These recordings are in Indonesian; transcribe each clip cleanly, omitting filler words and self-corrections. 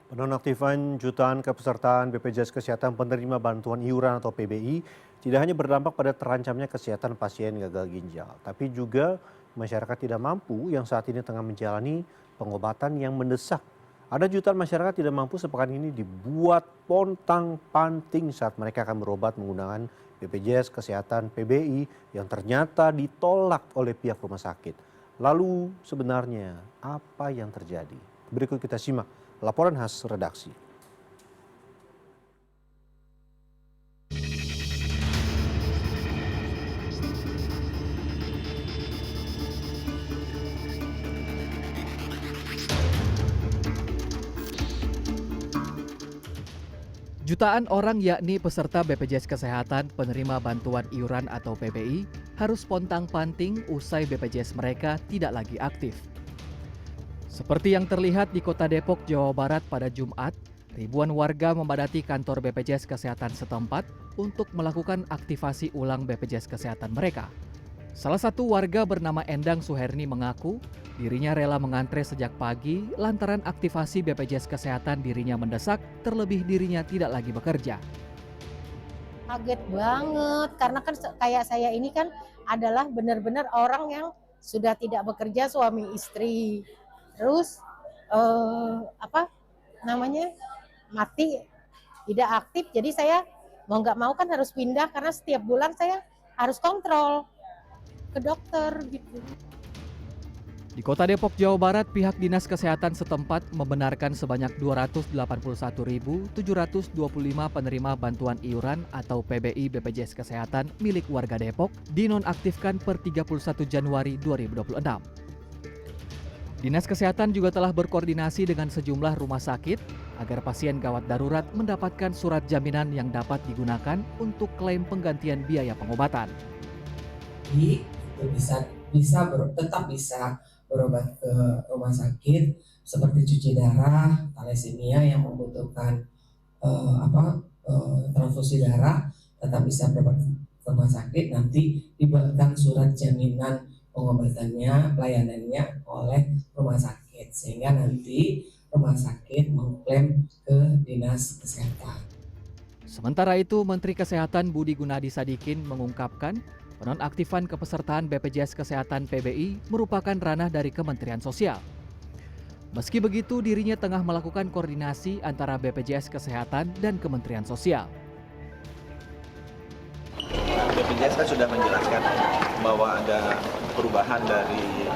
Penonaktifan jutaan kepesertaan BPJS Kesehatan penerima bantuan iuran atau PBI tidak hanya berdampak pada terancamnya kesehatan pasien gagal ginjal, tapi juga masyarakat tidak mampu yang saat ini tengah menjalani pengobatan yang mendesak. Ada jutaan masyarakat tidak mampu sepekan ini dibuat pontang-panting saat mereka akan berobat menggunakan BPJS Kesehatan PBI yang ternyata ditolak oleh pihak rumah sakit. Lalu sebenarnya apa yang terjadi? Berikut kita simak laporan khas redaksi. Jutaan orang yakni peserta BPJS Kesehatan penerima bantuan iuran atau PBI harus pontang-panting usai BPJS mereka tidak lagi aktif. Seperti yang terlihat di Kota Depok, Jawa Barat pada Jumat, ribuan warga memadati kantor BPJS Kesehatan setempat untuk melakukan aktivasi ulang BPJS Kesehatan mereka. Salah satu warga bernama Endang Suherni mengaku dirinya rela mengantre sejak pagi lantaran aktivasi BPJS Kesehatan dirinya mendesak, terlebih dirinya tidak lagi bekerja. Kaget banget, karena kan kayak saya ini kan adalah benar-benar orang yang sudah tidak bekerja, suami istri. Terus apa namanya mati, tidak aktif, jadi saya mau nggak mau kan harus pindah karena setiap bulan saya harus kontrol ke dokter gitu. Di Kota Depok, Jawa Barat, pihak Dinas Kesehatan setempat membenarkan sebanyak 281.725 penerima bantuan iuran atau PBI BPJS Kesehatan milik warga Depok dinonaktifkan per 31 Januari 2026. Dinas Kesehatan juga telah berkoordinasi dengan sejumlah rumah sakit agar pasien gawat darurat mendapatkan surat jaminan yang dapat digunakan untuk klaim penggantian biaya pengobatan. Itu tetap bisa berobat ke rumah sakit seperti cuci darah, thalassemia yang membutuhkan transfusi darah, tetap bisa berobat ke rumah sakit, nanti dibuatkan surat jaminan pengobatannya, pelayanannya oleh rumah sakit, sehingga nanti rumah sakit mengklaim ke Dinas Kesehatan. Sementara itu, Menteri Kesehatan Budi Gunadi Sadikin mengungkapkan penonaktifan kepesertaan BPJS Kesehatan PBI merupakan ranah dari Kementerian Sosial. Meski begitu, dirinya tengah melakukan koordinasi antara BPJS Kesehatan dan Kementerian Sosial. BPJS kan sudah menjelaskan bahwa ada perubahan dari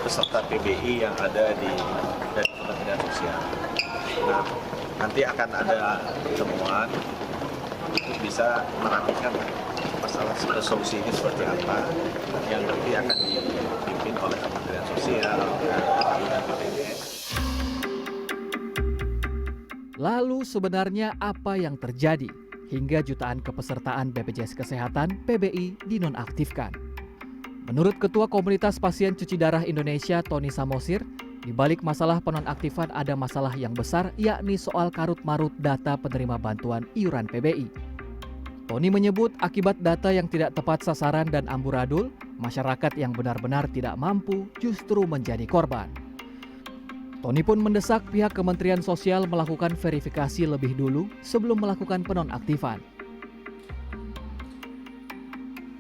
peserta PBI yang ada dari Kementerian Sosial. Nah, nanti akan ada pertemuan untuk bisa merapikan masalah solusi ini seperti apa yang nanti akan dipimpin oleh Kementerian Sosial dan BPJS. Lalu sebenarnya apa yang terjadi hingga jutaan kepesertaan BPJS Kesehatan PBI dinonaktifkan? Menurut Ketua Komunitas Pasien Cuci Darah Indonesia Tony Samosir, di balik masalah penonaktifan ada masalah yang besar, yakni soal karut-marut data penerima bantuan iuran PBI. Tony menyebut akibat data yang tidak tepat sasaran dan amburadul, masyarakat yang benar-benar tidak mampu justru menjadi korban. Tony pun mendesak pihak Kementerian Sosial melakukan verifikasi lebih dulu sebelum melakukan penonaktifan.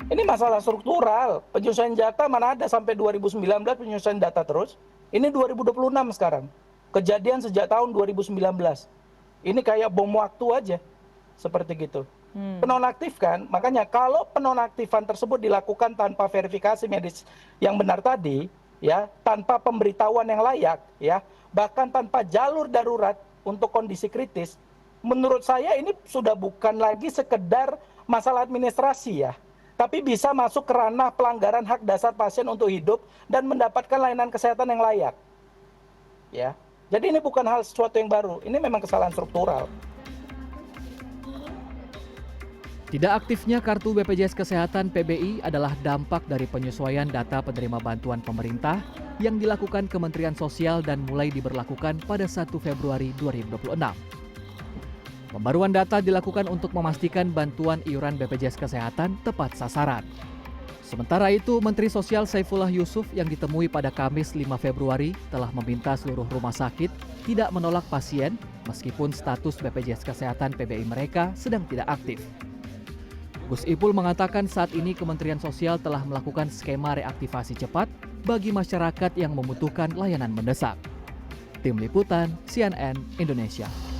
Ini masalah struktural, penyusunan data mana ada sampai 2019 penyusunan data terus. Ini 2026 sekarang, kejadian sejak tahun 2019. Ini kayak bom waktu aja, seperti gitu. Penonaktifkan, makanya kalau penonaktifan tersebut dilakukan tanpa verifikasi medis yang benar tadi, ya, tanpa pemberitahuan yang layak, ya, bahkan tanpa jalur darurat untuk kondisi kritis, menurut saya ini sudah bukan lagi sekedar masalah administrasi, ya, tapi bisa masuk ke ranah pelanggaran hak dasar pasien untuk hidup dan mendapatkan layanan kesehatan yang layak, ya. Jadi ini bukan hal sesuatu yang baru, ini memang kesalahan struktural. Tidak aktifnya kartu BPJS Kesehatan PBI adalah dampak dari penyesuaian data penerima bantuan pemerintah yang dilakukan Kementerian Sosial dan mulai diberlakukan pada 1 Februari 2026. Pembaruan data dilakukan untuk memastikan bantuan iuran BPJS Kesehatan tepat sasaran. Sementara itu, Menteri Sosial Saifullah Yusuf yang ditemui pada Kamis 5 Februari telah meminta seluruh rumah sakit tidak menolak pasien meskipun status BPJS Kesehatan PBI mereka sedang tidak aktif. Gus Ipul mengatakan saat ini Kementerian Sosial telah melakukan skema reaktivasi cepat bagi masyarakat yang membutuhkan layanan mendesak. Tim Liputan CNN Indonesia.